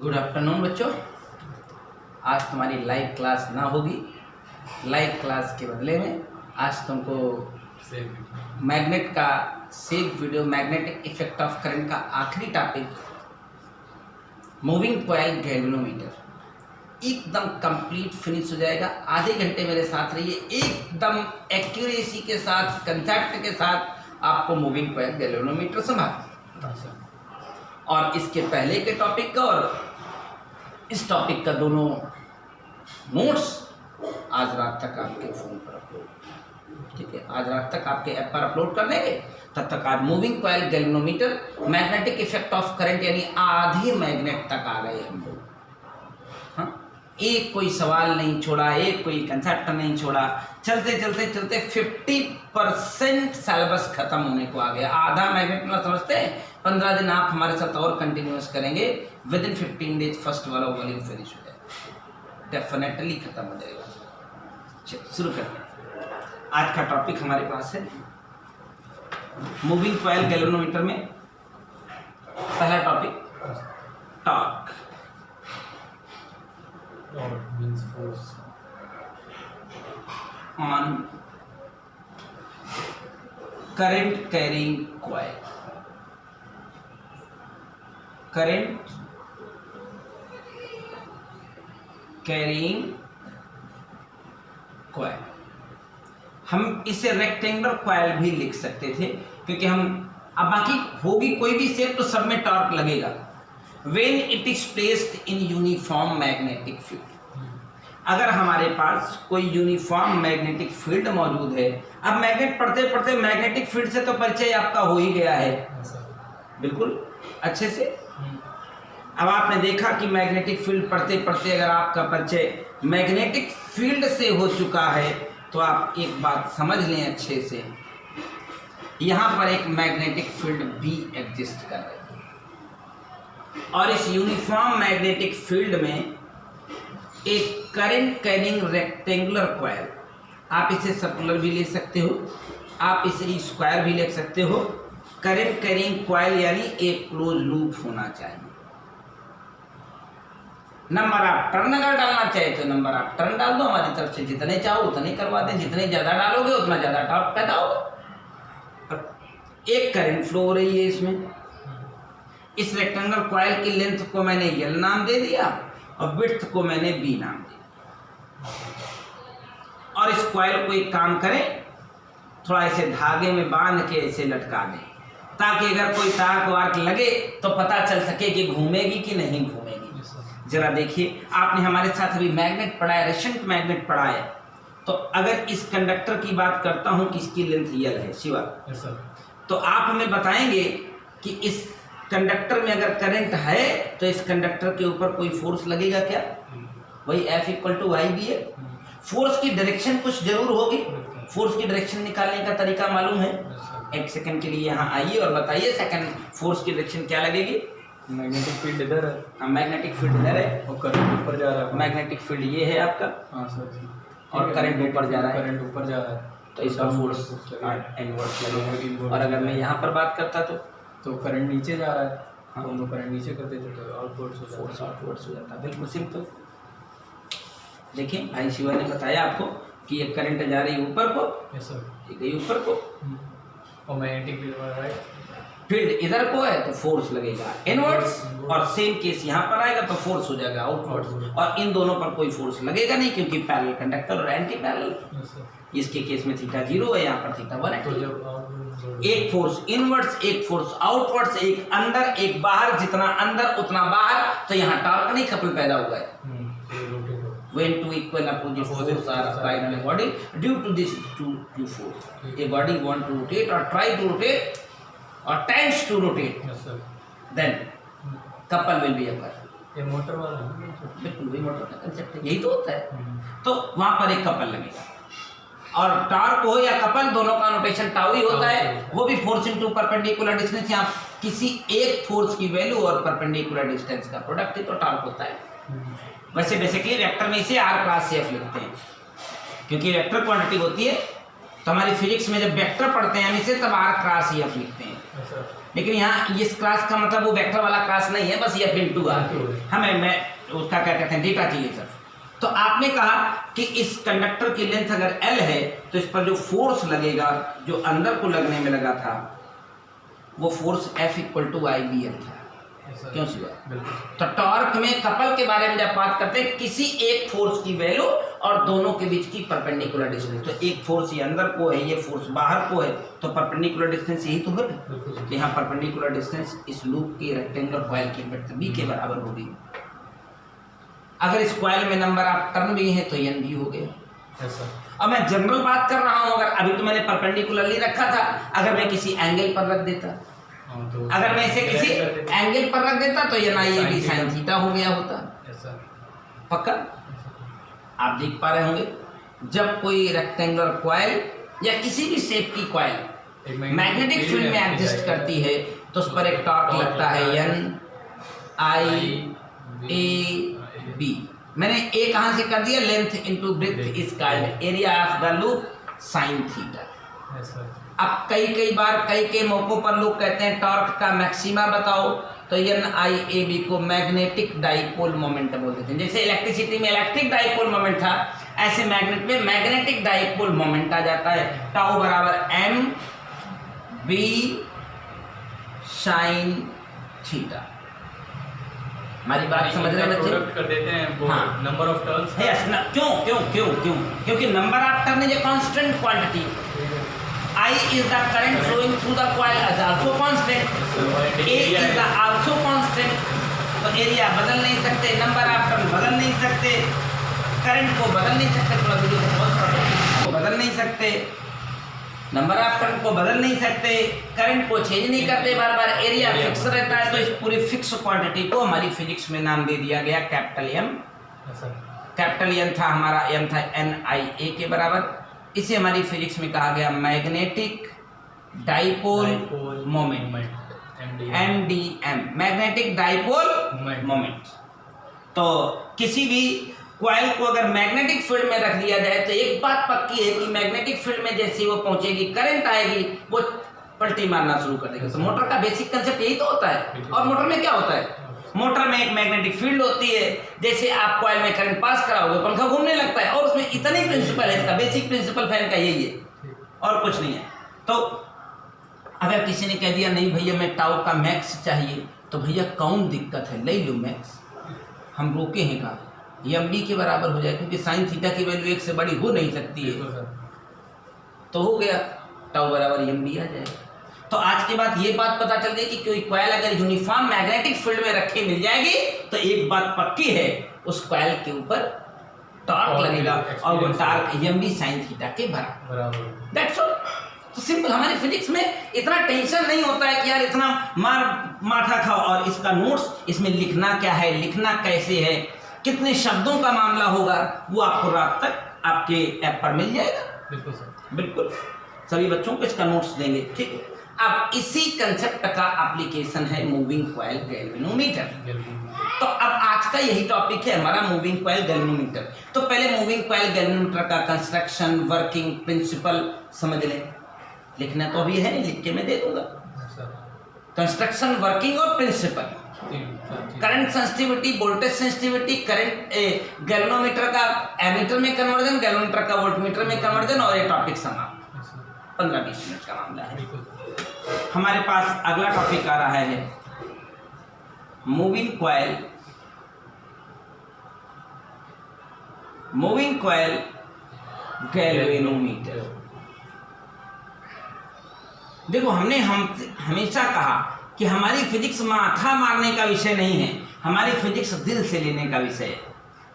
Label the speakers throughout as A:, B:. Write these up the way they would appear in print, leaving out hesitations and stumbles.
A: Good afternoon बच्चों। आज तुम्हारी लाइव क्लास ना होगी। लाइव क्लास के बदले में आज तुमको मैग्नेट का save video, magnetic effect of current का आखिरी टॉपिक, मूविंग कॉइल गैल्वेनोमीटर, एकदम कंप्लीट फिनिश हो जाएगा। आधे घंटे मेरे साथ रहिए, एकदम एक्यूरेसी के साथ, कंसेप्ट के साथ आपको मूविंग कॉइल गैल्वेनोमीटर संभाल। और इसके पहले के टॉपिक का और इस टॉपिक का दोनों नोट्स आज रात तक आपके फ़ोन पर अपलोड, ठीक है, आज रात तक आपके ऐप पर अपलोड कर देंगे। तब तक आज moving coil galvanometer, magnetic effect of current, यानी आधे मैग्नेट तक आ गए हम लोग। हाँ, एक कोई सवाल नहीं छोड़ा, एक कोई कंसेप्ट नहीं छोड़ा। चलते चलते चलते 50% सिलेबस खत्म होने को आ गया। आधा मैग्नेट में समझते हैं। 15 दिन आप हमारे साथ और कंटिन्यूस करेंगे, विद इन 15 डेज फर्स्ट वाला वॉल्यूम फिनिश हो जाएगा, डेफिनेटली खत्म हो जाएगा। चलो शुरू करते हैं। आज का टॉपिक हमारे पास है मूविंग कॉइल गैल्वेनोमीटर में पहला topic torque.
B: means force
A: on current carrying coil. Current carrying coil, हम इसे रेक्टेंगुलर कॉइल भी लिख सकते थे, क्योंकि हम अब बाकी होगी कोई भी शेप तो सब में टॉर्क लगेगा। When it is placed in uniform magnetic field, अगर हमारे पास कोई यूनिफॉर्म मैग्नेटिक फील्ड मौजूद है। अब मैग्नेट पढ़ते पढ़ते मैग्नेटिक फील्ड से तो परिचय आपका हो ही गया है बिल्कुल अच्छे से। अब आपने देखा कि मैग्नेटिक फील्ड पढ़ते पढ़ते अगर आपका परिचय मैग्नेटिक फील्ड से हो चुका है तो आप एक बात समझ लें अच्छे से, यहाँ पर एक मैग्नेटिक फील्ड भी एग्जिस्ट कर रही है। और इस यूनिफॉर्म मैग्नेटिक फील्ड में एक करंट कैरिंग रेक्टेंगुलर कॉइल, आप इसे सर्कुलर भी ले सकते हो, आप इसे स्क्वायर भी ले सकते हो। करंट कैरिंग कॉइल यानी एक क्लोज लूप होना चाहिए। नंबर आप टर्न अगर डालना चाहे तो नंबर आप टर्न डाल दो, हमारी तरफ से जितने चाहो उतने करवा दें, जितने ज़्यादा डालोगे उतना ज़्यादा टॉर्क पैदा होगा। एक करंट फ्लो हो रही है इसमें। इस रेक्टेंगुलर कॉइल की लेंथ को मैंने L नाम दे दिया और विड्थ को मैंने B नाम दे दिया। और इस कॉइल को एक काम करें, थोड़ा ऐसे धागे में बांध के ऐसे लटका दें, ताकि अगर कोई टार्क वार्क लगे तो पता चल सके कि घूमेगी कि नहीं घूमेगी। जरा देखिए, आपने हमारे साथ अभी मैग्नेट पढ़ा है, रेशंट मैग्नेट पढ़ा है। तो अगर इस कंडक्टर की बात करता हूँ कि इसकी लेंथ L है शिवा, तो आप हमें बताएंगे कि इस कंडक्टर में अगर करंट है तो इस कंडक्टर के ऊपर कोई फोर्स लगेगा क्या? वही F = YB है। फोर्स की डायरेक्शन कुछ जरूर होगी। फोर्स की डायरेक्शन निकालने का तरीका मालूम है? एक सेकंड के लिए यहाँ आइए और बताइए सेकंड फोर्स की डायरेक्शन क्या लगेगी?
B: मैग्नेटिक फील्ड इधर है।
A: हाँ, मैग्नेटिक फील्ड इधर है
B: और करंट ऊपर जा रहा है।
A: मैग्नेटिक फील्ड ये है आपका।
B: हाँ सर जी।
A: और करंट ऊपर जा रहा है।
B: करंट ऊपर जा रहा है
A: तो इसका फोर्स इनवर्स लगेगा। और अगर मैं यहाँ पर बात करता तो
B: करंट नीचे जा रहा है।
A: हाँ,
B: हम लोग करंट नीचे करते थे तो आउटवर्ड्स हो
A: फोर्स
B: जाता
A: आउटवर्ड्स हो जाता है। बिल्कुल सिंपल। देखिए भाई शिवा ने बताया आपको कि ये करंट जा रही है ऊपर को,
B: है। Yes sir.
A: ये गई ऊपर को।
B: और मैग्नेटिक फील्ड राइट,
A: फील्ड इधर को है तो फोर्स लगेगा इनवर्ड्स, और सेम केस यहाँ पर आएगा तो फोर्स हो जाएगा आउटवर्ड्स। और इन दोनों पर कोई फोर्स लगेगा नहीं, क्योंकि पैरेलल कंडक्टर और एंटी पैरेलल।
B: Yes sir.
A: इसके केस में थीटा 0 है, यहाँ पर थीटा 1
B: तो
A: है।
B: जब
A: एक फोर्स इनवर्ड्स, एक फोर्स आउटवर्ड्स, एक अंदर एक बाहर, जितना अंदर उतना बाहर, तो यहाँ टॉर्क नहीं कपल पैदा हुआ है। When two equal opposite forces are applied on a body, due to this two force, a body want to rotate or try to rotate or tends to rotate,
B: yes sir.
A: then couple will be occur.
B: ये motor वाला है।
A: बिल्कुल वही motor का concept है, यही तो होता है। तो वहाँ पर एक कपल लगेगा, और टॉर्क हो या कपल, दोनों का नोटेशन टाउ ही होता है। वो भी फोर्स इनटू परपेंडिकुलर डिस्टेंस, या किसी एक फोर्स की वैल्यू और परपेंडिकुलर डिस्टेंस का प्रोडक्ट ही तो टॉर्क होता है। वैसे बेसिकली वेक्टर में इसे R क्रॉस CF लिखते हैं, क्योंकि वेक्टर क्वांटिटी होती है। तो हमारी फिजिक्स में जब वेक्टर पढ़ते हैं हम इसे, तब R क्रॉस CF लिखते हैं।
B: अच्छा
A: लेकिन यहाँ इस क्लास का मतलब वो वेक्टर वाला क्लास नहीं है, बस ये F आ हमें मैं उसका क्या कहते हैं डेटा चाहिए सर। तो आपने कहा कि इस कंडक्टर की लेंथ अगर L है तो इस पर जो फोर्स लगेगा जो अंदर को लगने में लगा था वो फोर्स F = IBL था। क्यों सी बात? तो टॉर्क में कपल के बारे में जब बात करते हैं किसी एक फोर्स की वैल्यू और दोनों के बीच की परपेंडिकुलर डिस्टेंस, तो एक फोर्स ये अंदर को है ये फोर्स बाहर को है तो परपेंडिकुलर डिस्टेंस यही तो है। तो यहाँ परपेंडिकुलर डिस्टेंस इस लूप की रेक्टेंगुलर कॉइल की विड्थ b के बराबर होगी। अगर इस कॉइल में नंबर ऑफ टर्न भी है तो n भी हो गया। अब मैं जनरल बात कर रहा हूँ, अगर अभी तो मैंने परपेंडिकुलरली रखा था, अगर मैं किसी एंगल पर रख देता, अगर मैं इसे किसी एंगल पर रख देता तो ये NIAB sin थीटा हो गया होता। पक्का? आप देख पा रहे होंगे जब कोई रेक्टेंगुलर कॉइल या किसी भी शेप की कॉइल मैग्नेटिक फील्ड में एग्जिस्ट करती है तो उस पर एक टॉर्क लगता है NIAB। मैंने ए कहां से कर दिया, length into breadth is called area of the loop sin theta. अब कई बार कई मौकों पर लोग कहते हैं टॉर्क का मैक्सिमा बताओ, तो NIAB को मैग्नेटिक डाइपोल मोमेंट बोल देते हैं। जैसे इलेक्ट्रिसिटी में इलेक्ट्रिक डाइपोल मोमेंट था, ऐसे मैग्नेट में मैग्नेटिक डाइपोल मोमेंट आ जाता है। टाउ बराबर MB sin थीटा। हमारी बात समझ रहे हैं बच्चे?
B: कर देते हैं वो नंबर ऑफ टर्न्स।
A: यस ना, क्यों? क्योंकि number of turn is a constant quantity. I is the current flowing through the coil is also constant. A is the also constant. तो एरिया बदल नहीं सकते, नंबर ऑफ टर्न बदल नहीं सकते, करंट को बदल नहीं सकते, थोड़ा वीडियो को पॉज कर दो, बदल नहीं सकते, नंबर ऑफ टर्न को बदल नहीं सकते, करंट को चेंज नहीं करते, बार बार एरिया फिक्स रहता है। तो इस पूरी फिक्स क्वांटिटी को हमारी फिजिक्स में नाम दे दिया गया कैपिटल M। कैपिटल M था हमारा, M था NIA के बराबर। इसे हमारी फिजिक्स में कहा गया magnetic dipole moment, MDM, magnetic dipole moment. तो किसी भी कॉइल को अगर मैग्नेटिक फील्ड में रख दिया जाए तो एक बात पक्की है कि मैग्नेटिक फील्ड में जैसे वो पहुंचेगी, करंट आएगी, वो पलटी मारना शुरू कर देगी। तो मोटर का बेसिक कंसेप्ट यही तो होता है। और मोटर में क्या होता है, मोटर में एक मैग्नेटिक फील्ड होती है, जैसे आप कॉइल में करंट पास कराओगे पंखा घूमने लगता है, और उसमें इतना ही प्रिंसिपल है, इसका बेसिक प्रिंसिपल फैन का यही है और कुछ नहीं है। तो अगर किसी ने कह दिया नहीं भैया मैं टाउ का मैक्स चाहिए, तो भैया कौन दिक्कत है, ले लो मैक्स, हम रोके हैं कहा, ये MB के बराबर हो जाए, क्योंकि साइन थीटा की वैल्यू 1 से बड़ी हो नहीं सकती है। तो हो गया टाउ बराबर MB आ जाएगा। तो आज के बाद ये बात पता चल गई कि कोई कॉइल अगर यूनिफॉर्म मैग्नेटिक फील्ड में रखे मिल जाएगी तो एक बात पक्की है, उस कॉइल के ऊपर टॉर्क लगेगा और वो टॉर्क MB sin थीटा के बराबर। That's all. तो सिंपल, हमारी फिजिक्स में इतना टेंशन नहीं होता है कि यार इतना माथा खाओ और इसका नोट्स, इसमें लिखना क्या है, लिखना कैसे है, कितने शब्दों का मामला होगा, वो आपको रात तक आपके ऐप पर मिल जाएगा।
B: बिल्कुल सर,
A: बिल्कुल सभी बच्चों को इसका नोट्स देंगे, ठीक है। अब इसी कंसेप्ट का एप्लीकेशन है मूविंग कॉइल गैल्वेनोमीटर। तो अब आज का यही टॉपिक है हमारा, मूविंग कॉइल गैल्वेनोमीटर। तो पहले मूविंग कॉइल गैल्वेनोमीटर का कंस्ट्रक्शन, वर्किंग, प्रिंसिपल समझ लें। लिखना तो अभी है नहीं, लिख के मैं दे दूंगा। कंस्ट्रक्शन, वर्किंग और principle, current sensitivity, voltage sensitivity, current galvanometer का एमीटर में कन्वर्जन, गैल्वेनोमीटर का वोल्टमीटर में कन्वर्जन, और ये टॉपिक समाप्त। 15-20 मिनट का मामला है। हमारे पास अगला टॉपिक आ रहा है moving coil, moving coil galvanometer. देखो हमने हमेशा कहा कि हमारी फिजिक्स माथा मारने का विषय नहीं है, हमारी फिजिक्स दिल से लेने का विषय है।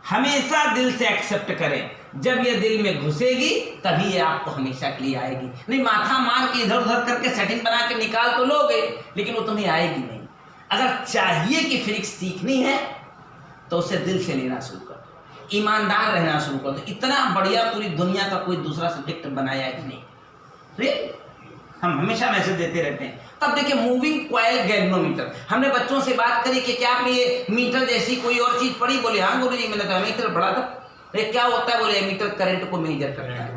A: हमेशा दिल से एक्सेप्ट करें, जब ये दिल में घुसेगी तभी ये आपको हमेशा के लिए आएगी। नहीं माथा मार के इधर उधर करके सेटिंग बना के निकाल तो लोगे, लेकिन वो तुम्हें आएगी नहीं। अगर चाहिए कि फिजिक्स सीखनी है तो उसे दिल से लेना शुरू कर दो, ईमानदार रहना शुरू कर दो। इतना बढ़िया पूरी दुनिया का कोई दूसरा सब्जेक्ट बनाया ही नहीं। फिर हम हमेशा मैसेज देते रहते हैं। तब देखिए मूविंग कॉइल गैल्वेनोमीटर, हमने बच्चों से बात करी कि क्या आपने ये मीटर जैसी कोई और चीज पढ़ी? बोले हाँ गुरुजी मैंने तो मीटर पढ़ा था। ये क्या होता है? बोले मीटर करंट को मेजर करता है।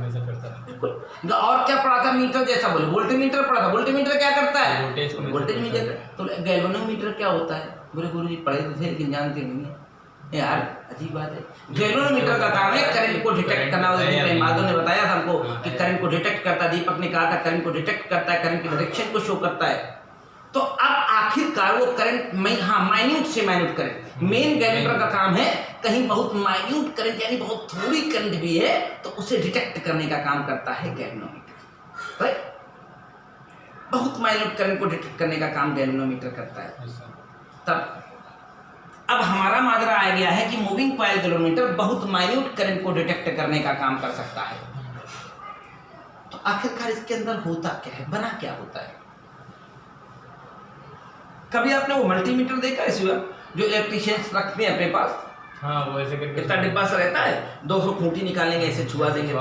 A: बिल्कुल। और क्या पढ़ा था मीटर जैसा, बोले वोल्टमीटर पढ़ा था। वोल्टमीटर क्या करता है?
B: वोल्टेज को
A: वोल्टेज मीटर। तो गैल्वेनोमीटर क्या होता है? बोले गुरुजी पढ़े तो थे लेकिन जानते नहीं है। यार अजीब बात है। गैल्वेनोमीटर का काम है करंट को डिटेक्ट करना। माधव ने बताया था हमको कि करंट को डिटेक्ट करता है, दीपक ने कहा था करंट को डिटेक्ट करता है, करंट की डायरेक्शन को शो करता है। तो अब आखिरकार वो करंट माइन्यूट से माइन्यूट करंट, मेन गैल्वेनोमीटर का काम है कहीं बहुत माइन्यूट करंट यानी बहुत थोड़ी करंट भी है तो उसे डिटेक्ट करने का काम करता है गैल्वेनोमीटर, राइट। बहुत माइन्यूट करंट को डिटेक्ट करने का काम गैल्वेनोमीटर करता है। तब अब हमारा माजरा आ गया है कि मूविंग कॉइल गैल्वेनोमीटर बहुत माइन्यूट करंट को डिटेक्ट करने का काम कर सकता है। तो आखिरकार इसके अंदर होता क्या है, बना क्या होता है? कभी आपने वो मल्टीमीटर देखा है जो इलेक्ट्रिशियंस रखते हैं अपने पास?
B: हाँ, वो ऐसे करके
A: इतना डिब्बा सा रहता है, 200 खूंटी निकालेंगे, ऐसे छुआ देंगे तो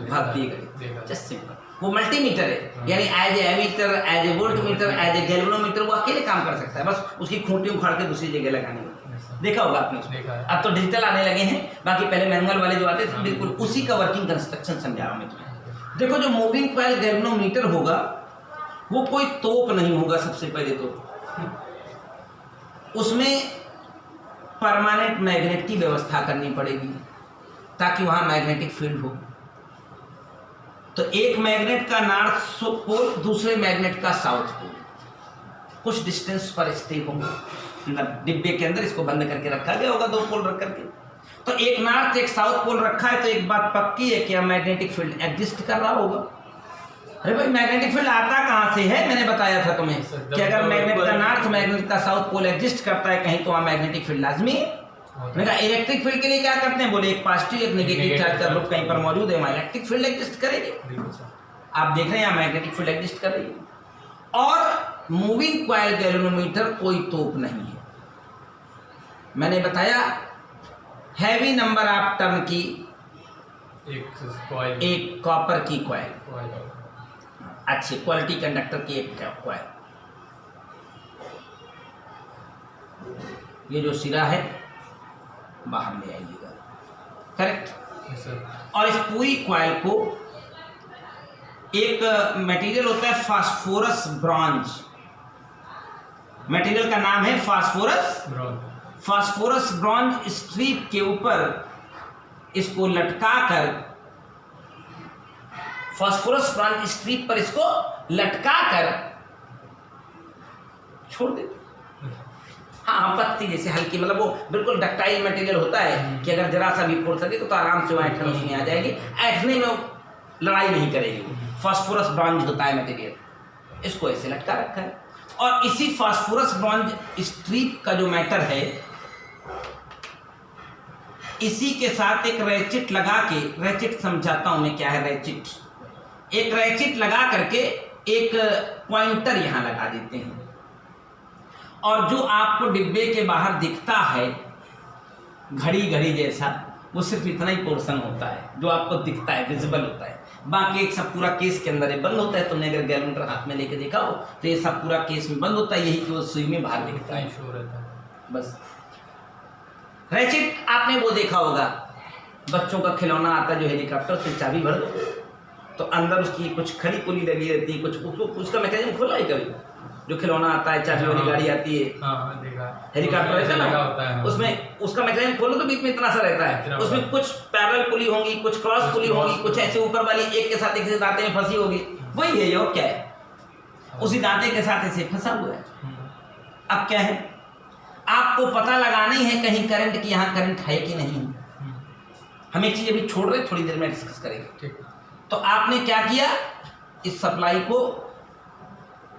A: भागती है घड़ी। जस्ट सिंपल वो मल्टीमीटर है, यानी as a ammeter, as a voltmeter, as a galvanometer वो अकेले काम कर सकता है। बस उसकी खूंटी उखाड़ के दूसरी जगह लगानी होती है। देखा होगा आपने उसमें। अब तो डिजिटल आने लगे हैं, बाकी पहले मैनुअल वाले जो आते थे बिल्कुल उसी का वर्किंग कंस्ट्रक्शन समझा रहा हूं मैं तुम्हें। देखो जो मूविंग कॉइल गैल्वेनोमीटर होगा वो कोई तोप नहीं होगा। सबसे पहले तो उसमें परमानेंट मैग्नेट की व्यवस्था करनी पड़ेगी ताकि वहां मैग्नेटिक फील्ड हो। तो एक मैग्नेट का नॉर्थ पोल, दूसरे मैग्नेट का साउथ पोल कुछ डिस्टेंस पर स्थित होंगे। डिब्बे के अंदर इसको बंद करके रखा गया होगा, 2 पोल रख करके। तो एक नॉर्थ एक साउथ पोल रखा है तो एक बात पक्की है कि मैग्नेटिक फील्ड एग्जिस्ट कर रहा होगा। अरे भाई मैग्नेटिक फील्ड आता कहाँ से है? मैंने बताया था तुम्हें कि अगर मैग्नेट का नॉर्थ मैग्नेट का साउथ पोल एग्जिस्ट करता है कहीं तो वहाँ मैग्नेटिक फील्ड लाजमी है। मैंने कहा इलेक्ट्रिक फील्ड के लिए क्या करते हैं? बोले एक पॉजिटिव एक नेगेटिव चार्ज का ग्रुप कहीं पर मौजूद है, वहाँ इलेक्ट्रिक फील्ड एग्जिस्ट करेगी। आप देख रहे हैं यहाँ मैग्नेटिक फील्ड एग्जिस्ट कर रही है। और मूविंग कॉइल गैल्वेनोमीटर कोई तोप नहीं है। मैंने बताया हैवी नंबर ऑफ टर्न की एक कॉपर की कॉइल, अच्छी क्वालिटी कंडक्टर की एक कॉइल। ये जो सिरा है बाहर ले आइएगा, करेक्ट। और इस पूरी कॉइल को एक मटेरियल होता है फास्फोरस ब्रॉन्ज, मटेरियल का नाम है फास्फोरस ब्रॉन्ज स्ट्रिप के ऊपर इसको लटकाकर, फास्फोरस ब्रॉन्ज स्ट्रिप पर इसको लटकाकर छोड़ देते। हाँ, पत्ती जैसे हल्की, मतलब वो बिल्कुल डक्टाइल मटेरियल होता है कि अगर जरा सा भी फोड़ सके तो आराम से ऐठन उसमें आ जाएगी। ऐठने में लड़ाई नहीं करेगी। फास्फोरस ब्रॉन्ज होता है मटेरियल, इसको ऐसे लटका रखा है। और इसी फास्फोरस ब्रॉन्ज स्ट्रिप का जो मैटर है, इसी के साथ एक रैचिट लगा के, रैचिट समझाता हूं मैं क्या है रैचिट। एक रैचिट लगा करके एक पॉइंटर यहां लगा देते हैं और जो आपको डिब्बे के बाहर दिखता है घड़ी जैसा, वो सिर्फ इतना ही पोर्शन होता है जो आपको दिखता है, विजिबल होता है। बाकी एक सब पूरा केस के अंदर बंद होता है। तुमने अगर गैल्वेनोमीटर हाथ में लेके देखा हो तो ये सब पूरा केस में बंद होता है, यही कि वो सुई में बाहर दिखता है, बस। रैचिट आपने वो देखा होगा, बच्चों का खिलौना आता है जो हेलीकॉप्टर से चाबी भर दो तो अंदर उसकी कुछ खड़ी पुली लगी रहती है, कुछ उसका मैकेनिज्म खुला है। कभी जो खिलौना आता है, चाबी वाली गाड़ी आती है, हेलीकॉप्टर रहता है ना, उसमें उसका मैकेनिज्म खोलो तो बीच में इतना सा रहता है, उसमें कुछ पैरेलल पुली होंगी, कुछ क्रॉस पुली होंगी, कुछ ऐसे ऊपर वाली एक के साथ एक से दांते में फंसी होगी। वही है, और क्या है, उसी दांते के साथ ऐसे फंसा हुआ है। अब क्या है, आपको पता लगाना ही है कहीं करंट की, यहाँ करंट है कि नहीं। हम एक चीज अभी छोड़ रहे, थोड़ी देर में डिस्कस करेंगे। तो आपने क्या किया, इस सप्लाई को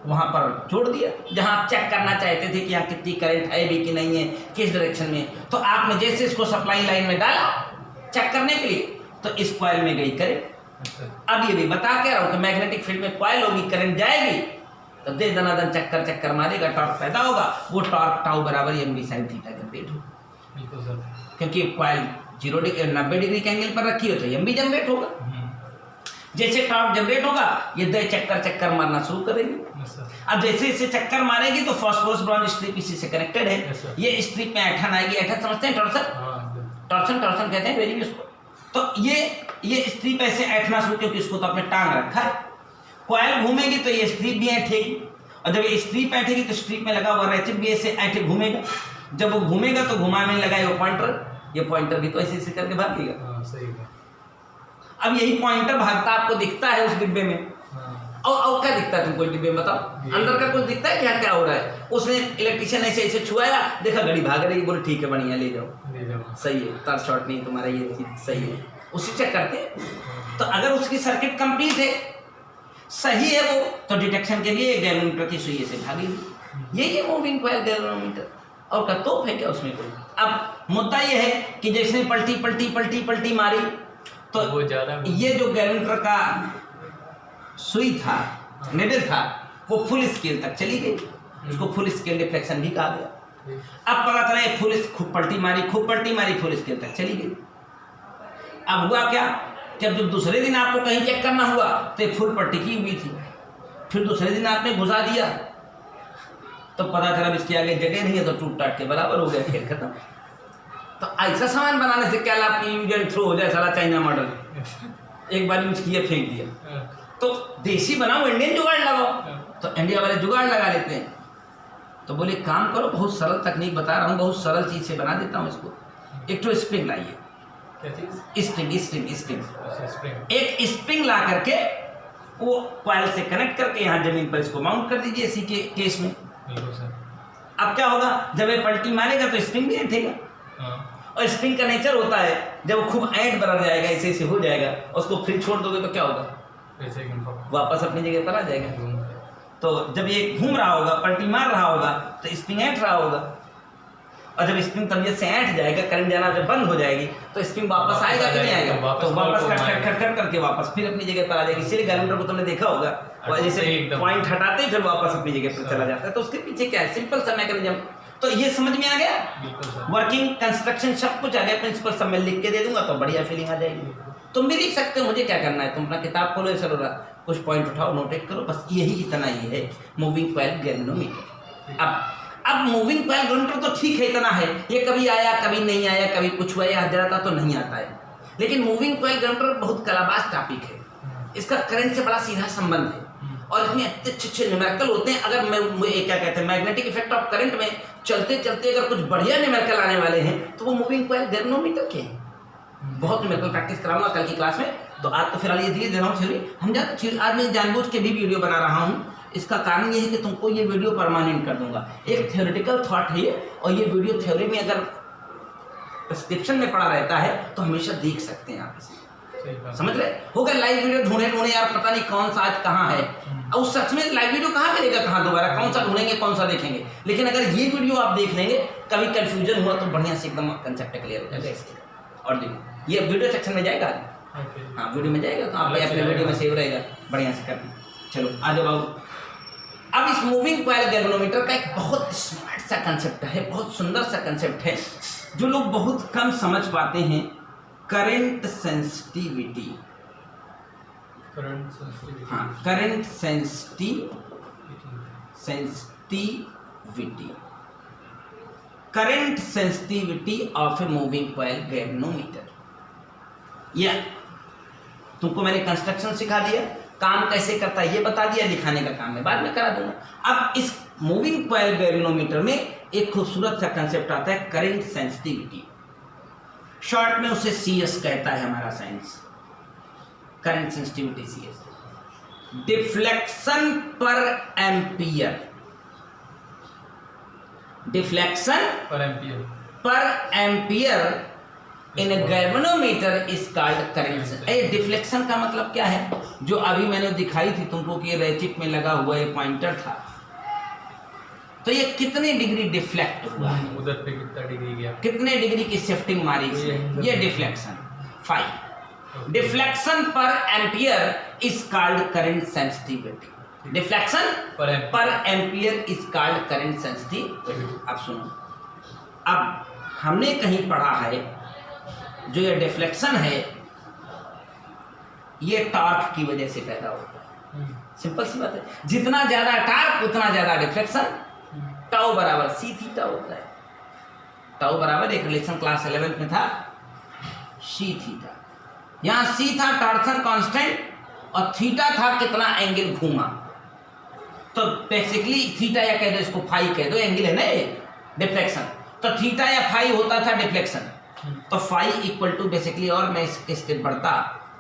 A: वहां पर जोड़ दिया जहां आप चेक करना चाहते थे कि यहाँ कितनी करंट है भी कि नहीं है, किस डायरेक्शन में। तो आपने जैसे इसको सप्लाई लाइन में डाला चेक करने के लिए, तो इस कॉइल में गई करंट। अब ये भी बता के रहा हूं कि मैग्नेटिक फील्ड में कॉइल होगी, करंट जाएगी तो दे दनादन चक्कर मारेगा, टॉर्क पैदा होगा। वो टॉर्क टाउ बराबर mv sin थीटा जनरेट होगा, क्योंकि कॉइल 90 डिग्री के एंगल पर रखी हो तो mv जनरेट होगा। जैसे टॉर्क जनरेट होगा ये दे चक्कर मारना शुरू करेगी। अब जैसे इसे चक्कर मारेगी तो फास्फोरस ब्रॉन्ज स्ट्रिप इसी से कनेक्टेड है। ये स्ट्रिप में ऐठन आएगी, ऐठन समझते हैं, टॉर्सन कहते हैं अंग्रेजी में उसको। तो ये स्ट्रिप ऐसे ऐठना शुरू, क्योंकि इसको तो आपने टांग रखा है। कॉइल घूमेगी तो ये स्ट्रिप भी ऐठेगी, और जब ये स्ट्रिप ऐठेगी तो स्ट्रिप में लगा हुआ रैचेट भी ऐसे ऐठे घूमेगा। जब वो घूमेगा तो घुमाने में लगा वो पॉइंटर, ये पॉइंटर भी तो ऐसे ऐसे करके भागेगा।
B: सही है।
A: अब यही पॉइंटर भागता आपको दिखता है उस डिब्बे में। और क्या दिखता है तुमको डिब्बे में, बताओ? अंदर का कुछ दिखता है क्या क्या हो रहा है? उसने इलेक्ट्रिशियन ऐसे ऐसे छुआया, देखा घड़ी भाग रही, बोले ठीक है बढ़िया ले जाओ, सही है, तार शॉर्ट नहीं, तुम्हारा ये चीज सही है, उसी चेक करते। तो अगर उसकी सर्किट कंप्लीट है, सही है वो, तो डिटेक्शन के लिए गैल्वेनोमीटर की सुई से भागेगी। यही है मूविंग कॉइल गैल्वेनोमीटर। और क्या तोप है क्या उसमें कोई? अब मुद्दा ये है कि जैसे पलटी पलटी पलटी पलटी मारी तो
B: वो ज्यादा
A: ये जो गैल्वेनोमीटर का सुई था, निडल था, वो फुल स्केल तक चली गई। उसको फुल स्केल डिफ्लेक्शन भी कहा गया। अब पता चला ये खूब पलटी मारी फुल स्केल तक चली गई। अब हुआ क्या, जब दूसरे दिन आपको कहीं चेक करना हुआ तो ये फुल पट्टी की हुई थी, फिर दूसरे दिन आपने घुसा दिया तो पता चला इसके आगे जगह नहीं है, तो टूट टाट के बराबर हो गया, खेल खत्म। तो ऐसा सामान बनाने से क्या लाभ की यूज एंड थ्रो हो जाए, सारा चाइना मॉडल एक बार यूज किया फेंक दिया। तो देसी बनाओ, इंडियन जुगाड़ लगाओ। तो इंडिया वाले जुगाड़ लगा लेते हैं। तो बोले काम करो, बहुत सरल तकनीक बता रहा हूँ, बहुत सरल चीज से बना देता हूँ इसको। एक तो स्प्रिंग लाइए,
B: क्या चीज?
A: स्प्रिंग एक स्प्रिंग ला करके वो कॉइल से कनेक्ट करके यहाँ जमीन पर इसको माउंट कर दीजिए इसी के केस में। अब क्या होगा, जब ये पलटी मारेगा तो स्प्रिंग भी ऐठेगा। और स्प्रिंग का नेचर होता है जब वो खूब ऐंठ बढ़ जाएगा, ऐसे ऐसे हो जाएगा, उसको फ्री छोड़ दोगे तो क्या होगा, वापस अपनी जगह पर आ जाएगा। तो जब ये घूम रहा होगा, पलटी मार रहा होगा, तो स्प्रिंग ऐंठ रहा होगा, और जब स्प्रिंग तबीयत से ऐंठ जाएगा, करंट जाना जब बंद हो जाएगी, तो स्प्रिंग वापस आएगा कि नहीं आएगा, तो वापस खट करके वापस फिर अपनी जगह पर आ जाएगी। इसीलिए गैल्वेनोमीटर को तुमने देखा होगा, और जैसे पॉइंट हटाते ही फिर वापस अपनी जगह पर चला जाता है। तो उसके पीछे क्या है, सिंपल सा मैकेनिज्म। तो ये समझ में आ गया, वर्किंग कंस्ट्रक्शन सब कुछ आ गया, प्रिंसिपल सब मैं लिख के दे दूंगा तो बढ़िया फीलिंग आ जाएगी। तुम भी लिख सकते हो, मुझे क्या करना है, तुम अपना किताब खोलो, ऐसा हो रहा कुछ पॉइंट उठाओ, नोटेट करो, बस यही इतना ही है मूविंग कॉइल गैल्वेनोमीटर। अब मूविंग कॉइल गैल्वेनोमीटर तो ठीक है, इतना है, ये कभी आया कभी नहीं आया, कभी कुछ हुआ, या जाता तो नहीं आता है। लेकिन मूविंग कॉइल गैल्वेनोमीटर बहुत कलाबाज टॉपिक है, इसका करंट से बड़ा सीधा संबंध है, और इसमें अच्छे अच्छे न्यूमेरिकल होते हैं। अगर मैं क्या कहते हैं, मैग्नेटिक इफेक्ट ऑफ करंट में चलते चलते अगर कुछ बढ़िया न्यूमेरिकल आने वाले हैं तो वो मूविंग कॉइल गैल्वेनोमीटर के हैं। बहुत न्यूमेरिकल प्रैक्टिस कराऊंगा कल की क्लास में। तो आज तो फिलहाल ये धीरे दे रहा हूँ थ्योरी, हम जानते आज मैं जानबूझ के भी वीडियो बना रहा हूँ। इसका कारण ये है कि तुमको ये वीडियो परमानेंट कर दूंगा। एक थ्योरेटिकल थॉट है ये, और ये वीडियो थ्योरी में अगर प्रिस्क्रिप्शन में पड़ा रहता है तो हमेशा देख सकते हैं आप इसे, समझ रहे हो गए। लाइव वीडियो ढूंढे यार, पता नहीं कौन सा आज कहाँ है, और सच में लाइव वीडियो कहाँ मिलेगा, कहाँ दोबारा कौन सा ढूंढेंगे, कौन सा देखेंगे। लेकिन अगर ये वीडियो आप देख लेंगे, कभी कंफ्यूजन हुआ तो बढ़िया से एकदम कंसेप्ट क्लियर हो जाएगा इसका। और देखो ये वीडियो सेक्शन में जाएगा, हाँ वीडियो में जाएगा, तो आप अपने वीडियो में सेव रहेगा, बढ़िया से कर। चलो आ जाओ बाबू। अब इस मूविंग कॉइल गैल्वेनोमीटर का एक बहुत स्मार्ट सा कंसेप्ट है, बहुत सुंदर सा कंसेप्ट है, जो लोग बहुत कम समझ पाते हैं। करंट सेंसिटिविटी, हाँ current sensitivity, current sensitivity of a moving coil galvanometer. या तुमको मैंने कंस्ट्रक्शन सिखा दिया, काम कैसे करता है ये बता दिया, दिखाने का काम मैं बाद में करा दूंगा। अब इस मूविंग कॉइल गैल्वेनोमीटर में एक खूबसूरत सा कंसेप्ट आता है, करंट सेंसिटिविटी। शॉर्ट में उसे CS कहता है हमारा science, current sensitivity CS। Deflection per ampere, deflection per ampere in A galvanometer is called current. Deflection का मतलब क्या है, जो अभी मैंने दिखाई थी तुमको कि रैचिट में लगा हुआ ये पॉइंटर था, तो ये कितने डिग्री डिफ्लेक्ट हुआ है,
B: उधर पे कितना डिग्री गया,
A: कितने डिग्री की शिफ्टिंग मारी इसने, ये deflection 5। Deflection per ampere is called current sensitivity. Deflection per ampere is called current sensitivity. अब सुनो, अब हमने कहीं पढ़ा है जो ये डिफ्लेक्शन है ये टॉर्क की वजह से पैदा होता है। सिंपल सी बात है, जितना ज्यादा टॉर्क उतना ज्यादा डिफ्लेक्शन। टाउ बराबर C थीटा होता है। टाउ बराबर एक रिलेशन क्लास 11 में था C थीटा। यहाँ C था टॉर्सन कांस्टेंट और थीटा था कितना एंगल घूमा। तो बेसिकली थीटा या कह दो इसको फाई कह दो, एंगल है ना ये डिफ्लेक्शन, तो थीटा या फाई होता था डिफ्लेक्शन। तो फाई इक्वल टू बेसिकली, और मैं इसके स्टेप बढ़ता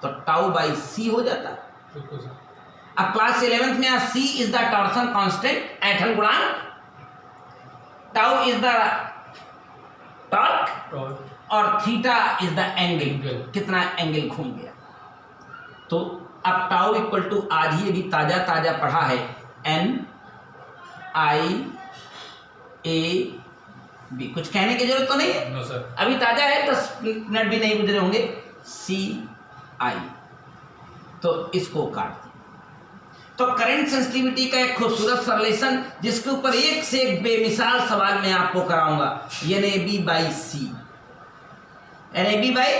A: तो टाउ बाई सी हो जाता। अब क्लास 11th में सी इज द टॉर्सन कांस्टेंट, ऐंठन गुणांक, टाउ इज द टॉर्क और थीटा इज द एंगल, कितना एंगल घूम गया। तो अब टाउ इक्वल टू, आज ही अभी ताजा ताजा पढ़ा है, एन आई ए बी, कुछ कहने की जरूरत तो नहीं है।
B: No sir.
A: अभी ताजा है, 10 मिनट भी नहीं गुजरे होंगे। सी आई, तो इसको काट दिया। तो करंट सेंसिटिविटी का एक खूबसूरत सा रिलेशन, जिसके ऊपर एक से एक बेमिसाल सवाल मैं आपको कराऊंगा, NAB by C. NAB by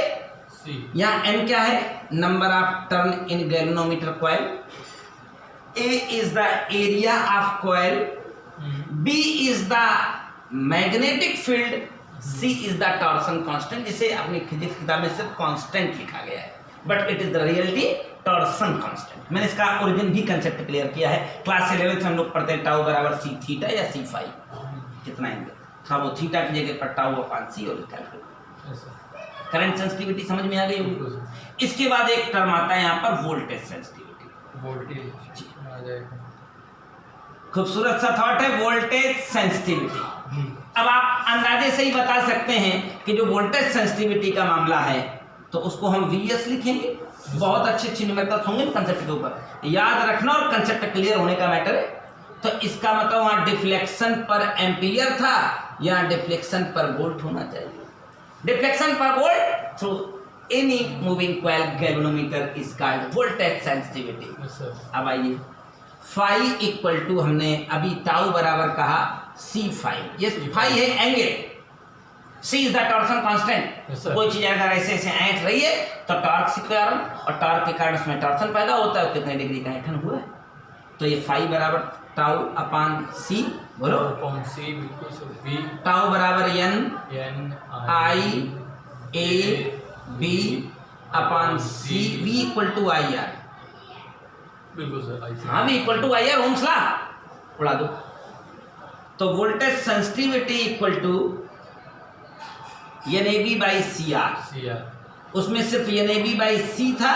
B: C,
A: यहाँ N क्या है, number of turn in galvanometer coil, A is the area of coil, B is the magnetic field, C is the torsion constant, जिसे अपनी फिजिक्स किताब में सिर्फ कांस्टेंट लिखा गया है, but it is the reality torsion constant. मैंने इसका ओरिजिन भी कंसेप्ट क्लियर किया है। क्लास 11th में हम लोग पढ़ते हैं टाउ बराबर सी थीटा या सी फाई, कितना एंगल था, वो थीटा की जगह पर टाउ अपान सी और कैलकुलेट। करंट सेंसिटिविटी समझ में आ गई होगी। इसके बाद एक टर्म आता है यहाँ पर वोल्टेज सेंसिटिविटी।
B: वोल्टेज आ जाएगा।
A: खूबसूरत सा थॉट है वोल्टेज सेंसिटिविटी। अब आप अंदाजे से ही बता सकते हैं कि जो वोल्टेज सेंसिटिविटी का मामला है तो उसको हम VS लिखेंगे। बहुत अच्छे न्यूमेरिकल्स होंगे कंसेप्ट के ऊपर, याद रखना और कंसेप्ट क्लियर होने का मैटर है। तो इसका मतलब वहाँ डिफ्लेक्शन पर एम्पियर था, यहाँ डिफ्लेक्शन पर वोल्ट होना चाहिए। डिफ्लेक्शन पर volt through any moving coil galvanometer is called voltage sensitivity. अब आइए, फाई इक्वल टू, हमने अभी टाउ बराबर कहा सी फाई, ये फाई है angle, C is the torsion constant. कोई चीज अगर ऐसे ऐसे ऐंठ रही है तो टॉर्क के कारण, और टॉर्क के कारण उसमें टॉर्सन पैदा होता है, कितने डिग्री का ऐंठन हुआ है। तो ये फाई बराबर टाउ अपान सी, बोलो
B: अपॉन सी, बिल्कुल सर। वी
A: टाउ बराबर N I A B upon C, V equal to I R,
B: बिल्कुल सर।
A: हाँ, V equal to I R, ohm's law उड़ा दो। तो voltage sensitivity equal to NAB by CR, उसमें सिर्फ NAB by C था,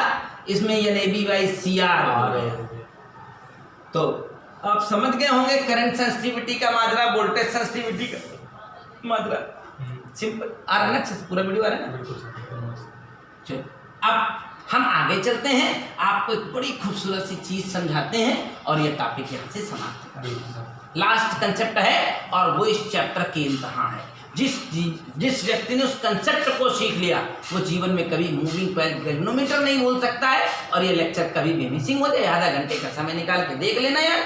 A: इसमें NAB बाई CR हो गया। तो आप समझ गए होंगे करंट सेंसिटिविटी का माजरा, वोल्टेज सेंसिटिविटी का माजरा। सिंपल आ रहा है ना, अच्छे से पूरा वीडियो आ रहा है ना। चलो अब हम आगे चलते हैं, आपको एक बड़ी खूबसूरत सी चीज समझाते हैं और ये टॉपिक यहाँ से समाप्त करते हैं। लास्ट कंसेप्ट है और वो इस चैप्टर के इंतहा है। जिस व्यक्ति ने उस कंसेप्ट को सीख लिया वो जीवन में कभी मूविंग कॉइल गैल्वेनोमीटर नहीं बोल सकता है। और ये लेक्चर कभी भी मिसिंग हो जाए, आधा घंटे का समय निकाल के देख लेना यार,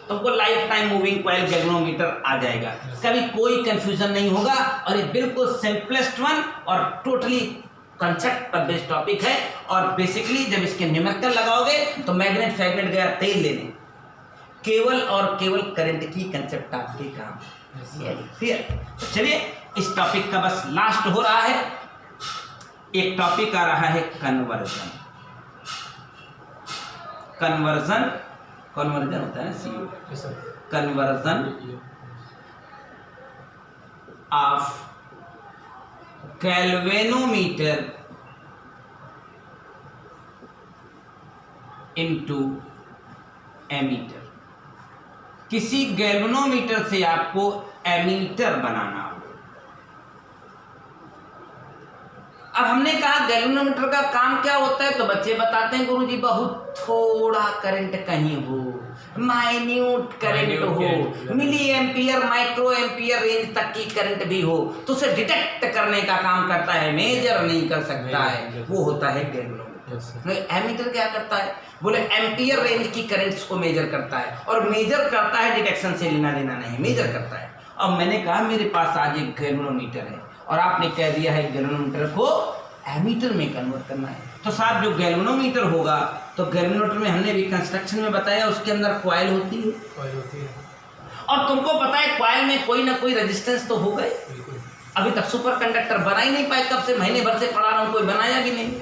A: तुमको life time moving coil galvanometer आ जाएगा, कभी कोई कंफ्यूजन नहीं होगा। और ये बिल्कुल सिंपलेस्ट वन और टोटली कंसेप्ट पर बेस्ड टॉपिक है। और बेसिकली जब इसके न्यूमेरिकल लगाओगे तो मैग्नेट फैग्नेट गया तेल लेने, केवल और केवल करंट की कंसेप्ट आपके काम। चलिए इस टॉपिक का बस लास्ट हो रहा है, एक टॉपिक आ रहा है कन्वर्जन। कन्वर्जन होता है CO, conversion of galvanometer into ammeter. किसी गैल्वेनोमीटर से आपको एमीटर बनाना हो। अब हमने कहा गैल्वेनोमीटर का काम क्या होता है, तो बच्चे बताते हैं गुरुजी बहुत थोड़ा करंट कहीं हो, माइन्यूट करंट हो, milliampere microampere range तक की करंट भी हो, तो उसे डिटेक्ट करने का काम करता है, मेजर नहीं कर सकता है, वो होता है गैल्वेनोमीटर। एमीटर क्या करता है, बोले एम्पियर रेंज की करंट्स को मेजर करता है, और मेजर करता है, डिटेक्शन से लेना देना नहीं, मेजर करता है। अब मैंने कहा मेरे पास आज एक गैल्वेनोमीटर है और आपने कह दिया है गैल्वेनोमीटर को एमीटर में कन्वर्ट करना है, तो साहब जो गैल्वेनोमीटर होगा, तो गैल्वेनोमीटर में हमने भी कंस्ट्रक्शन में बताया उसके अंदर कॉइल होती है, और तुमको पता है कॉइल में कोई ना कोई रेजिस्टेंस तो होगा ही। अभी तक सुपर कंडक्टर बना ही नहीं पाए, कब से महीने भर से पढ़ा रहा हूँ, कोई बनाया भी नहीं।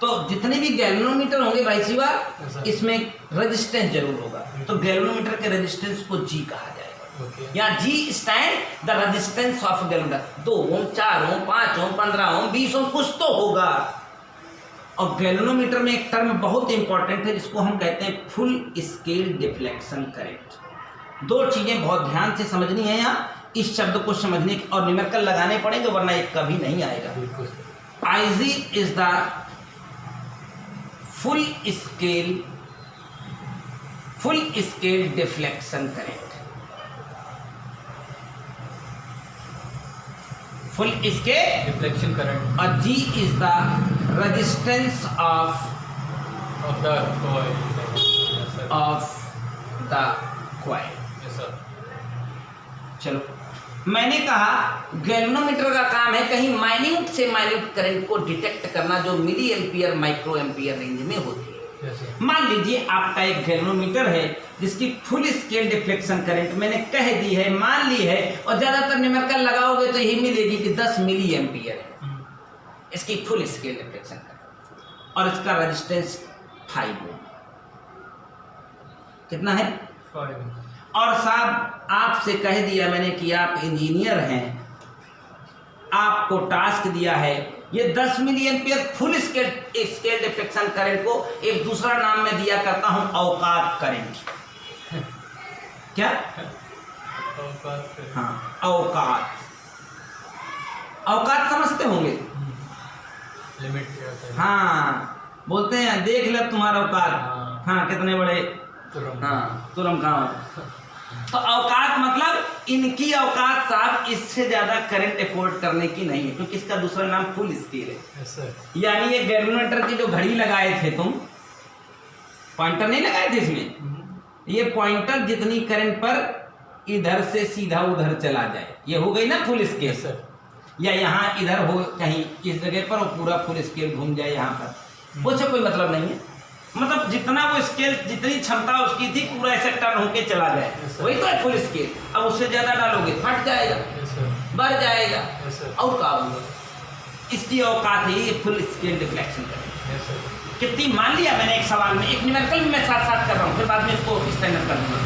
A: तो जितने भी गैल्वेनोमीटर होंगे भाई शिवा,
B: Yes, sir.
A: इसमें रेजिस्टेंस जरूर होगा, तो गैल्वेनोमीटर के रेजिस्टेंस को जी कहा जाएगा।
B: ओके।
A: या G stand the resistance of galvanometer. 2 ohm, 4 ohm, 5 ohm, 15 ohm, 20 ohm, कुछ तो होगा। और गैल्वेनोमीटर में एक टर्म बहुत इंपॉर्टेंट है जिसको हम कहते हैं फुल स्केल डिफ्लेक्शन करंट। 2 चीजें बहुत ध्यान से समझनी है यहाँ, इस शब्द को समझने की, और न्यूमेरिकल लगाने पड़ेंगे वरना ये कभी नहीं आएगा।
B: बिल्कुल sir.
A: IG is the full scale deflection current. Full scale
B: reflection current
A: और G is the resistance of
B: of the coil. Yes sir.
A: The coil.
B: Yes sir.
A: चलो, मैंने कहा गैल्वेनोमीटर का काम है कहीं माइन्यूट से माइन्यूट करंट को डिटेक्ट करना जो milliampere microampere range में होती है।
B: Yes sir.
A: मान लीजिए आपका एक गैल्वेनोमीटर है जिसकी फुल स्केल डिफ्लेक्शन करंट मैंने कह दी है, मान ली है, और ज्यादातर न्यूमेरिकल लगाओगे तो यही मिलेगी कि 10 मिली एम्पियर है इसकी फुल स्केल डिफ्लेक्शन करंट, और इसका रेजिस्टेंस 5 ओम। कितना है?
B: 5।
A: और साहब आपसे कह दिया मैंने कि आप इंजीनियर हैं, आपको टास्क दिया है ये 10 milliampere full scale deflection current को एक दूसरा नाम मैं दिया करता हूं औकात करंट। क्या? हाँ, औकात। औकात समझते होंगे?
B: लिमिट क्या होता है?
A: हाँ, बोलते हैं देख ले तुम्हारा औकात।
B: हाँ।
A: हाँ, कितने बड़े।
B: तुरंत।
A: हाँ, तुरंत कहाँ। तो औकात मतलब इनकी औकात साहब इससे ज्यादा करंट अफोर्ड करने की नहीं है, क्योंकि इसका दूसरा नाम फुल स्केल है।
B: Yes sir.
A: यानी ये गैल्वेनोमीटर की जो घड़ी लगाए थे तुम, पॉइंटर नहीं लगाए थे इसमें, ये पॉइंटर जितनी करंट पर इधर से सीधा उधर चला जाए, ये हो गई ना फुल स्केल।
B: Yes sir.
A: या यहाँ इधर हो कहीं इस जगह पर और पूरा फुल स्केल घूम जाए यहाँ पर, उससे कोई मतलब नहीं है। मतलब जितना वो स्केल, जितनी क्षमता उसकी थी, पूरा ऐसे टर्न होके चला जाए, वही तो है फुल स्केल। अब उससे ज्यादा डालोगे फट जाएगा,
B: यस सर।
A: बढ़ जाएगा,
B: यस सर।
A: और क्या होगा। इसकी औकात है ये फुल स्केल डिफ्लेक्शन करने।
B: Yes sir.
A: कितनी, मान लिया मैंने एक सवाल में, एक न्यूमेरिकल भी मैं साथ साथ कर रहा हूँ, फिर बाद में इसको स्टैंडर्ड कर दूंगा।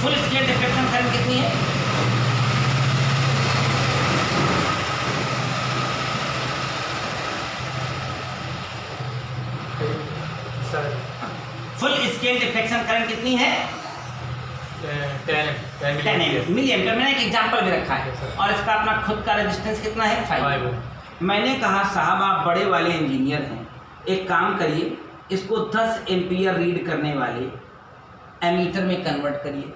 A: फुल स्केल डिफ्लेक्शन करंट कितनी है?
B: Sir
A: full scale deflection current कितनी है? 10 मिली एम्पियर। मैंने एक एग्जांपल भी रखा है,
B: Yes, sir.
A: और इसका अपना खुद का रेजिस्टेंस कितना है? 5 ओम।
B: 5।
A: मैंने कहा साहब आप बड़े वाले इंजीनियर हैं, एक काम करिए, इसको 10 एम्पियर रीड करने वाले एमीटर में कन्वर्ट करिए।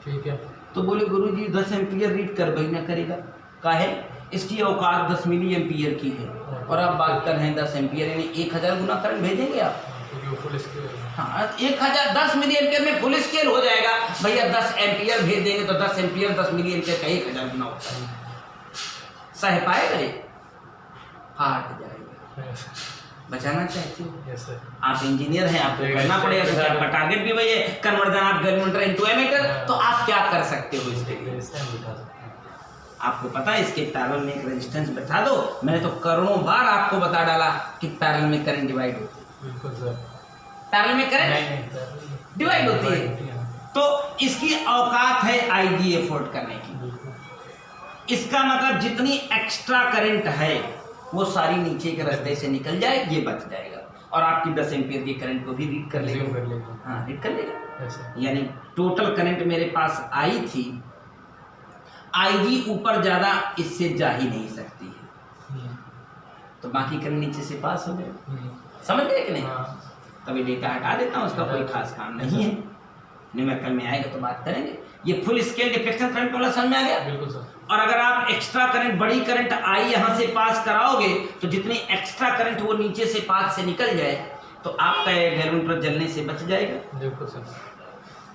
B: ठीक है।
A: तो बोले गुरुजी 10 एम्पियर रीड कर भाई ना करेगा, काहे? इसकी औकात 10 मिली एम्पियर की है, और आप बात कर रहे हैं 10 एम्पियर, यानी 1000 गुना करंट भेजेंगे आप।
B: क्योंकि वो फुल स्केल।
A: हाँ, 1000 10 मिली एम्पियर में फुल स्केल हो जाएगा भैया। 10 एम्पियर भेज देंगे तो 10 एम्पियर 10 मिली एम्पियर का 1000 गुना होता है। सह पाएगा ये? फाट जाएगा। बचाना चाहते हो?
B: Yes sir.
A: आप इंजीनियर हैं, आपको करना पड़ेगा, क्योंकि आपका टारगेट भी वही है, conversion of galvanometer into ammeter. तो आप क्या कर सकते हो इसके लिए? आपको पता है इसके पैरेलल में एक रेजिस्टेंस बैठा दो। मैंने तो करोड़ों बार आपको बता डाला कि पैरेलल में करंट डिवाइड होती है।
B: बिल्कुल सर।
A: पैरेलल में करंट डिवाइड होती है, तो इसकी औकात है IG एफोर्ड करने की। इसका मतलब जितनी एक्स्ट्रा करंट है वो सारी नीचे के रास्ते से निकल जाए, ये बच जाएगा, और आपकी 10 एम्पियर की करंट को भी रीड कर लेगा। हाँ, रीड कर लेगा। यानी टोटल करंट मेरे पास आई थी, IG ऊपर ज्यादा इससे जा ही नहीं सकती है, तो बाकी करंट नीचे से पास हो गए। समझ गए कि नहीं? तभी डेटा हटा देता हूँ, उसका कोई खास काम नहीं है। न्यूमेरिकल में आएगा तो बात करेंगे। ये फुल स्केल डिफ्लेक्शन करंट वाला समझ में आ गया?
B: बिल्कुल सर।
A: और अगर आप एक्स्ट्रा करंट, बड़ी करंट आई यहाँ से पास कराओगे, तो जितनी एक्स्ट्रा करंट वो नीचे से पास से निकल जाए, तो आपका गैल्वेनोमीटर जलने से बच जाएगा।
B: बिल्कुल सर।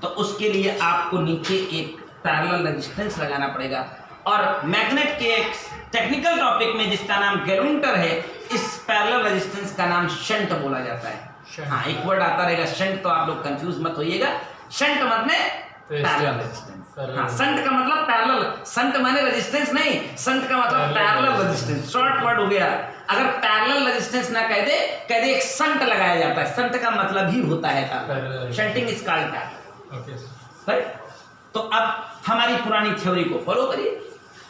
A: तो उसके लिए आपको नीचे एक पैरेलल रेजिस्टेंस लगाना पड़ेगा। और मैग्नेट के एक टेक्निकल टॉपिक में जिसका नाम गैल्वेनोमीटर है, इस पैरेलल रेजिस्टेंस का नाम शंट बोला जाता है। हाँ, एक वर्ड आता रहेगा शंट, तो आप लोग कंफ्यूज मत होइएगा। शंट मतलब पैरेलल रेजिस्टेंस। हाँ, शंट का मतलब पैरेलल, शंट माने रेजिस्टेंस नहीं, शंट का मतलब parallel resistance. Resistance, short word हो गया। अगर पैरेलल रेजिस्टेंस ना कह दे एक शंट लगाया जाता है। शंट का मतलब ही होता है shunting is called parallel.
B: Okay
A: right. तो अब हमारी पुरानी थ्योरी को फॉलो करिए।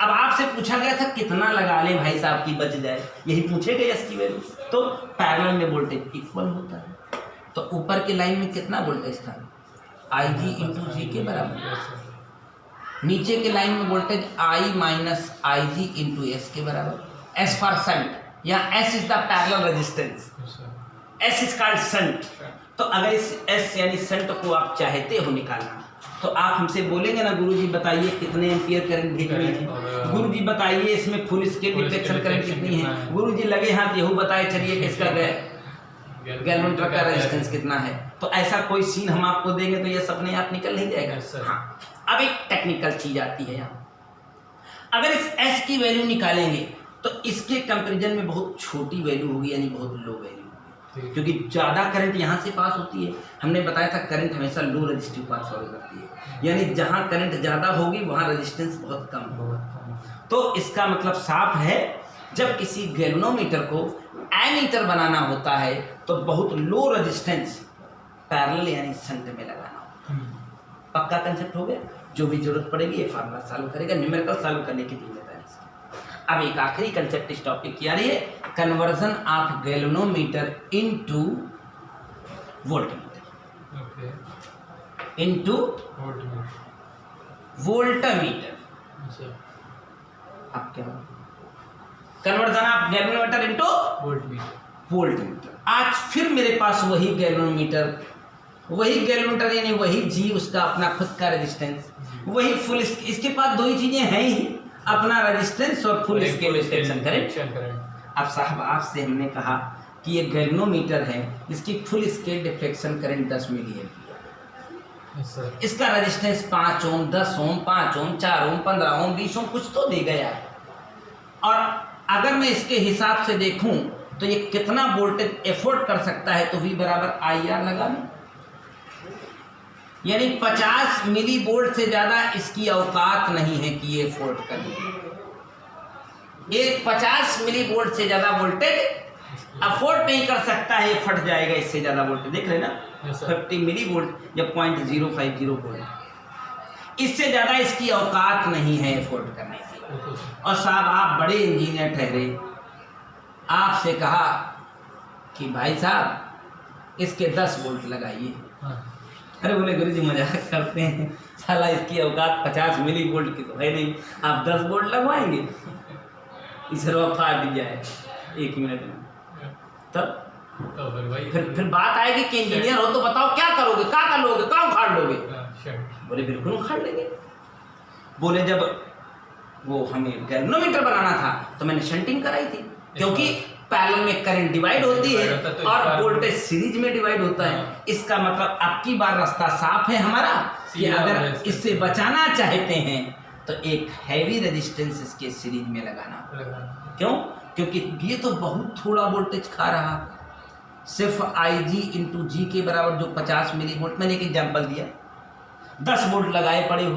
A: अब आपसे पूछा गया था कितना लगा लें भाई साहब की बच जाए, यही पूछे गए एस की वैल्यू। तो पैरेलल में वोल्टेज इक्वल होता है। तो ऊपर की लाइन में कितना वोल्टेज था, आई जी इंटू जी के बराबर। नीचे के लाइन में voltage I minus I G into S के बराबर। एस फॉर शंट, या S is the parallel resistance, S is called shunt. तो अगर इस एस यानी शंट को आप चाहते हो निकालना, तो आप हमसे बोलेंगे ना गुरुजी बताइए कितने एम्पियर करंट भेजनी है, गुरुजी बताइए इसमें फुल स्केल डिफ्लेक्शन करंट कितनी है, गुरुजी लगे हाथ यहू बताए चलिए किसका गैल्वेनोमीटर का रेजिस्टेंस कितना है। तो ऐसा कोई सीन हम आपको देंगे तो ये सपने आप निकल नहीं जाएगा। हाँ, अब एक टेक्निकल चीज आती है यहाँ। अगर इस एस की वैल्यू निकालेंगे तो इसके कंपैरिजन में बहुत छोटी वैल्यू होगी, यानी बहुत लो वैल्यू होगी, क्योंकि ज़्यादा करंट यहाँ से पास होती है। हमने बताया था करंट हमेशा लो रेजिस्टिव पाथ फॉलो करती है, यानी जहाँ करंट ज़्यादा होगी वहाँ रेजिस्टेंस बहुत कम होगा। तो इसका मतलब साफ है, जब किसी गैल्वेनोमीटर को एमीटर बनाना होता है तो बहुत लो रेजिस्टेंस पैरेलल यानी शंट में लगाना होता है। पक्का कंसेप्ट हो गया। जो भी जरूरत पड़ेगी ये फार्मूला सॉल्व करेगा, न्यूमेरिकल सॉल्व करने की जिम्मेदारी से। अब एक आखिरी कंसेप्ट इस टॉपिक की आ रही है, conversion of galvanometer into voltmeter, into voltmeter. अब क्या होगा, conversion of galvanometer into voltmeter. आज फिर मेरे पास वही गैल्वेनोमीटर यानी वही जी, उसका अपना खुद का रेजिस्टेंस, वही फुल। इसके पास दो ही चीजें हैं ही, अपना रेजिस्टेंस और फुल स्केल डिफ्लेक्शन करंट। अब साहब आपसे हमने कहा कि ये गैल्वेनोमीटर है, इसकी full scale deflection current 10 milliampere, इसका resistance 5 ohm, 10 ohm, 5 ohm, 4 ohm, 15 ohm, 20 ohm, कुछ तो देगा यार। और अगर मैं इसके हिसाब से देखूं तो ये कितना वोल्टेज एफोर्ड कर सकता है, तो V बराबर आई आर लगा लें, यानी 50 मिली वोल्ट से ज्यादा इसकी औकात नहीं है कि ये एफोर्ड कर ले। ये 50 मिली वोल्ट से ज्यादा वोल्टेज अफोर्ड नहीं कर सकता है, ये फट जाएगा इससे ज्यादा वोल्टेज। देख रहे ना, 50 मिली वोल्ट या 0.050 वोल्ट, इससे ज्यादा इसकी औकात नहीं है एफोर्ड करने की। और साहब आप बड़े इंजीनियर ठहरे, आपसे कहा कि भाई साहब इसके 10 वोल्ट लगाइए। अरे बोले गुरुजी मजाक करते हैं, साला इसकी औकात 50 मिली वोल्ट की तो है नहीं, आप 10 वोल्ट लगवाएंगे, इस फाट जाए 1 मिनट में। तब फिर बात आएगी कि इंजीनियर हो तो बताओ क्या करोगे, क्या कर लोगे, क्या उखाड़ लोगे। बोले बिल्कुल उखाड़ लेंगे। बोले जब वो हमें गैल्वेनोमीटर बनाना था तो मैंने शंटिंग कराई थी, क्योंकि पैरेलल में करंट डिवाइड होती है और वोल्टेज सीरीज में डिवाइड होता है। इसका मतलब अब की बार रास्ता साफ है हमारा कि अगर इससे बचाना चाहते हैं तो एक हैवी रेजिस्टेंस इसके सीरीज में लगाना। क्यों? क्योंकि ये तो बहुत थोड़ा वोल्टेज खा रहा, सिर्फ आई जी इंटू जी के बराबर जो 50 मिली वोल्ट। मैंने एक एग्जाम्पल दिया, 10 वोल्ट लगाए पड़े हो,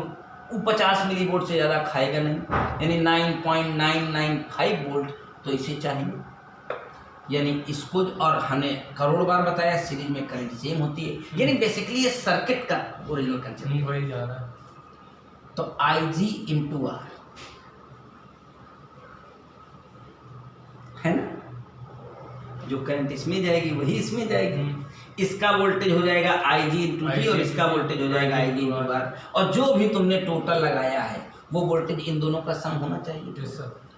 A: वो 50 मिली वोल्ट से ज़्यादा खाएगा नहीं, यानी 9.995 वोल्ट तो इसे चाहिए। यानी इसको, और हमने करोड़ बार बताया सीरीज में करंट सेम होती है, यानी बेसिकली ये सर्किट का ओरिजिनल कंसेप्ट
B: वही जा रहा है।
A: तो आई जी इंटू आर है ना, जो करंट इसमें जाएगी वही इसमें जाएगी। इसका वोल्टेज हो जाएगा आई जी इंटू जी और इसका वोल्टेज हो जाएगा आई जी इंटू आर, और जो भी तुमने टोटल लगाया है वो वोल्टेज इन दोनों का सम होना चाहिए।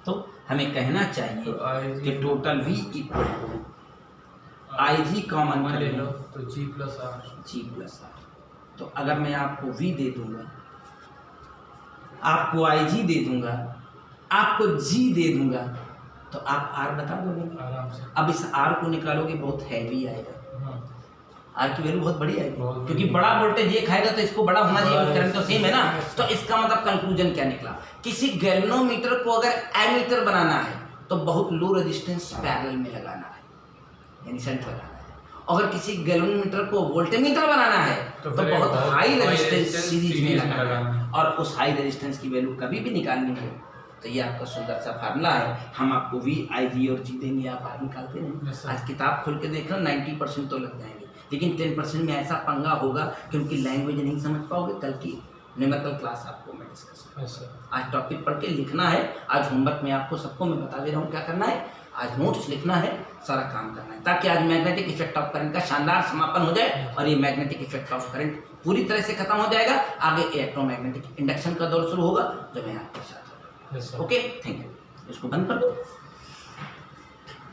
A: तो हमें कहना चाहिए कि total V equal to I G common कर लो
B: तो G प्लस R।
A: तो अगर मैं आपको V दे दूंगा, आपको आई जी दे दूंगा, आपको G दे दूंगा, तो आप R बता दोगे
B: आराम से।
A: अब इस R को निकालोगे बहुत हैवी आएगा, R की वैल्यू बहुत बड़ी आएगी, क्योंकि बड़ा वोल्टेज ये खाएगा तो इसको बड़ा होना चाहिए, करंट तो सेम है ना। तो इसका मतलब कंक्लूजन क्या निकला, किसी गैल्वेनोमीटर को अगर एमीटर बनाना है तो बहुत लो रेजिस्टेंस पैरेलल में लगाना है, यानी शंट लगाना है। अगर किसी गैल्वेनोमीटर को वोल्टमीटर बनाना है तो बहुत हाई रेजिस्टेंस सीरीज में लगाना है, और उस हाई रेजिस्टेंस की वैल्यू कभी भी निकालनी हो तो ये आपका सुंदर सा फार्मूला है। हम आपको V I G और G देंगे, आप बाहर निकालते रहेंगे।
B: Yes, sir.
A: आज किताब खोल के देख रहे 90% तो लग जाएंगे, लेकिन 10% में ऐसा पंगा होगा कि उनकी लैंग्वेज नहीं समझ पाओगे। कल की न्यूमेरिकल क्लास आपको मैं डिस्कस करूँगा।
B: Yes, sir.
A: आज टॉपिक पढ़ के लिखना है। आज होमवर्क में आपको सबको मैं बता दे रहा हूँ क्या करना है। आज नोट्स लिखना है, सारा काम करना है, ताकि आज मैग्नेटिक इफेक्ट ऑफ करंट का शानदार समापन हो जाए और ये मैग्नेटिक इफेक्ट ऑफ करंट पूरी तरह से खत्म हो जाएगा। आगे इलेक्ट्रोमैग्नेटिक इंडक्शन का दौर शुरू होगा जो मैं आपके साथ।
B: Yes, sir.
A: Okay, thank you. इसको बंद कर दो।